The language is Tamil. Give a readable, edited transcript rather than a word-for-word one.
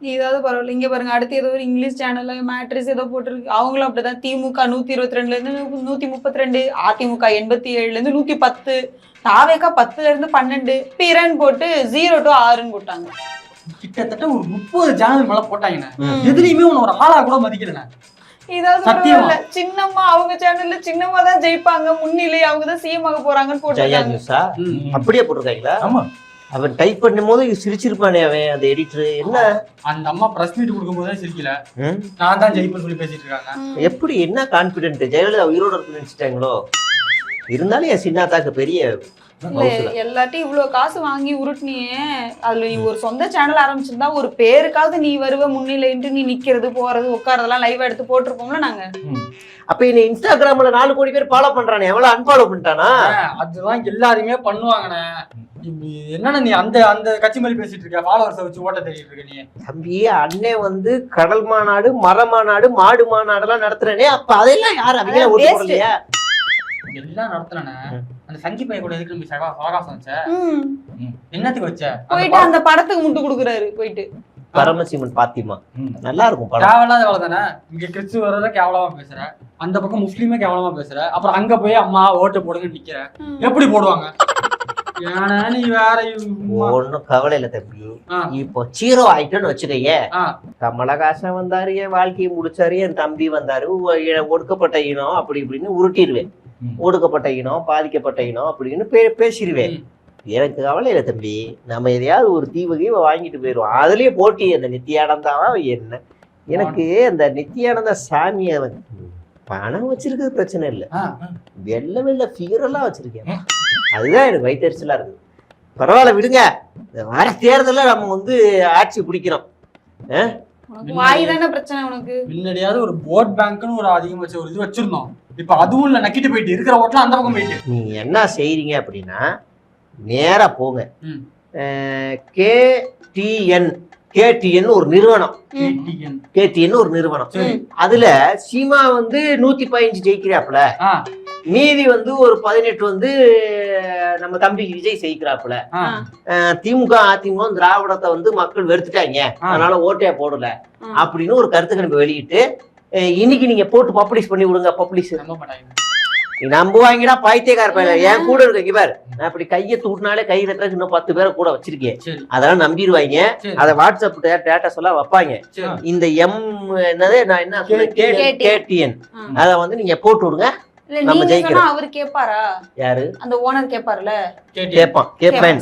ஏதாவது பரவாயில்ல. இங்க பாருங்க, அடுத்து ஏதோ ஒரு இங்கிலீஷ் சேனல்ல மேட்ரிஸ் ஏதோ போட்டிருக்கு. அவங்களும் அப்படிதான். திமுக 122ல இருந்து 132, அதிமுக 87ல இருந்து 110, தாவேகா 10ல இருந்து 12, பிறன் போட்டு 0 to 6ன்னு போட்டாங்க. கிட்டத்தட்ட ஒரு 30 சேனல் மேல போட்டாங்கண்ணே. எதுலயுமே ஒரு ஆளா கூட மதிக்கலண்ணே. ஏதாவது பரவாயில்ல, சின்னம்மா அவங்க சேனல்ல சின்னம்மா தான் ஜெயிப்பாங்க, முன்னிலை அவங்க தான் சிஎம் ஆக போறாங்கன்னு போட்டாங்க. அப்படியே போட்டிருக்காங்களா? ஆமா. அவன் டைப் பண்ணும் போது சிரிச்சிருப்பானே அவன் அந்த எடிட்டர். என்ன அந்த அம்மா பிரஸ் மீட் கொடுக்கும் போதே சிரிக்கல, நான் தான் ஜெயிப்பேன்னு சொல்லி பேசிட்டு இருக்காங்க. எப்படி என்ன கான்பிடென்ட்? ஜெயலலிதா உயிரோட இருக்கு நினைச்சிட்டாங்களோ? இருந்தாலும் என் சின்னாத்தாக்கு பெரிய எல்லாத்தையும் இவ்வளவு காசு வாங்கி உருட்டுனியே, அதுல நீ ஒரு சொந்த சேனல் ஆரம்பிச்சிருந்தா ஒரு பேருக்காவது நீ வருவ முன்னிலைன்ட்டு நீ நிக்கிறது போறது உட்காரதெல்லாம் லைவ் எடுத்து போட்டிருப்போம்ல நாங்க. அப்ப என்ன இன்ஸ்டாகிராம்ல 4 கோடி பேர் ஃபாலோ பண்றானே, எவ்வளவு அன்ஃபாலோ பண்ணிட்டானா? அதுதான் எல்லாருமே பண்ணுவாங்கண்ணே. என்னன்னா நீ அந்த அந்த கட்சி மாதிரி பேசிட்டு இருக்க, ஃபாலோவர்ஸ் வச்சு ஓட்ட தெரியிட்டு இருக்க நீ. தம்பி, அண்ணே வந்து கடல் மாநாடு, மர மாநாடு, மாடு மாநாடு எல்லாம் நடத்துறனே, அப்ப அதெல்லாம் யாரு அவங்க ஓட்டு போடலையா? எல்லாம் நடத்துறேன். அந்த சங்கி பையன் கூட எதுக்கு நம்ம சகாசம் வச்ச? என்னத்துக்கு வச்ச? போயிட்டு அந்த படத்துக்கு முட்டு கொடுக்குறாரு போயிட்டு. பரமசிவன் பாத்திமா நல்லா இருக்கும் படம். கேவலாத வேலை தானே. இங்க கிறிஸ்துவர கேவலமா பேசுற, அந்த பக்கம் முஸ்லீமே கேவலமா பேசுற, அப்புறம் அங்க போய் அம்மா ஓட்டு போடுங்க நிக்கிற. எப்படி போடுவாங்க? ஏன்னா நீ வேற ஒன்னும் கவலை இல்ல தம்பி. இப்போ 0 ஆயிட்டோன்னு வச்சுக்கைய, கமலஹாசன் வந்தாரு, என் வாழ்க்கையை முடிச்சாரு, என் தம்பி வந்தாரு, ஒடுக்கப்பட்ட இனம் அப்படி இப்படின்னு உருட்டிடுவேன். ஒடுக்கப்பட்ட இனம், பாதிக்கப்பட்ட இனம் அப்படின்னு பேசிடுவேன். எனக்கு கவலை இல்லை தம்பி. நம்ம எதையாவது ஒரு தீவகையை வாங்கிட்டு போயிடுவோம். அதுலயே போட்டி அந்த நித்தியானந்தாவா என்ன? எனக்கு அந்த நித்தியானந்த சாமியை பணம் வச்சிருக்கிறது பிரச்சனை இல்லை, வெள்ள வெள்ள ஃபிகரெல்லாம் வச்சிருக்கேன். அதுதான் எனக்கு வயிற்றுச்சலா இருக்கு. பரவாயில்ல விடுங்க, வர தேர்தல நம்ம வந்து ஆட்சி பிடிக்கிறோம். வாய்தானே பிரச்சனை உனக்கு. முன்னாடியாவது ஒரு போட் பேங்க்னு ஒரு அதிகபட்ச ஒரு இது வச்சிருந்தோம். இப்ப அதுவும் இல்ல, நக்கிட்டு போயிட்டு இருக்கிற ஓட்டலாம் அந்த பக்கம் போயிட்டு. நீங்க என்ன செய்றீங்க அப்படின்னா, நேரா போங்க. கேடிஎன் ஒரு நிறுவனம், கேடிஎன் ஒரு நிறுவனம். அதுல சீமா வந்து 115 ஜெயிக்கிறாப்புல, மீதி வந்து ஒரு 18 வந்து நம்ம தம்பி விஜய் ஜெயிக்கிறாப்புல. திமுக அதிமுக திராவிடத்தை வந்து மக்கள் வெறுத்துட்டாங்க, அதனால ஓட்டே போடல அப்படின்னு ஒரு கருத்து கணிப்பு வெளியிட்டு இன்னைக்கு நீங்க போட்டு பப்ளிஷ் பண்ணி விடுங்க. பப்ளிஷ் நீ நம்புவாங்கடா பைத்தியக்கார பையல. என் கூட இருக்க பாரு, நான் இப்படி கையை தூட்டினாலே கை தட்டுறதுக்கு இன்னும் 10 பேரை கூட வச்சிருக்கேன். அதெல்லாம் நம்பிடுவாங்க. அதை வாட்ஸ்அப் டேட்டஸ் எல்லாம் வைப்பாங்க. இந்த என்னது நான் என்ன கேடிஎன் அதை வந்து நீங்க போட்டு விடுங்க, நம்ம ஜெயிக்கிறோம். அவரு கேப்பாரா? யாரு? அந்த ஓனர் கேப்பாருல? கேட்பேன்.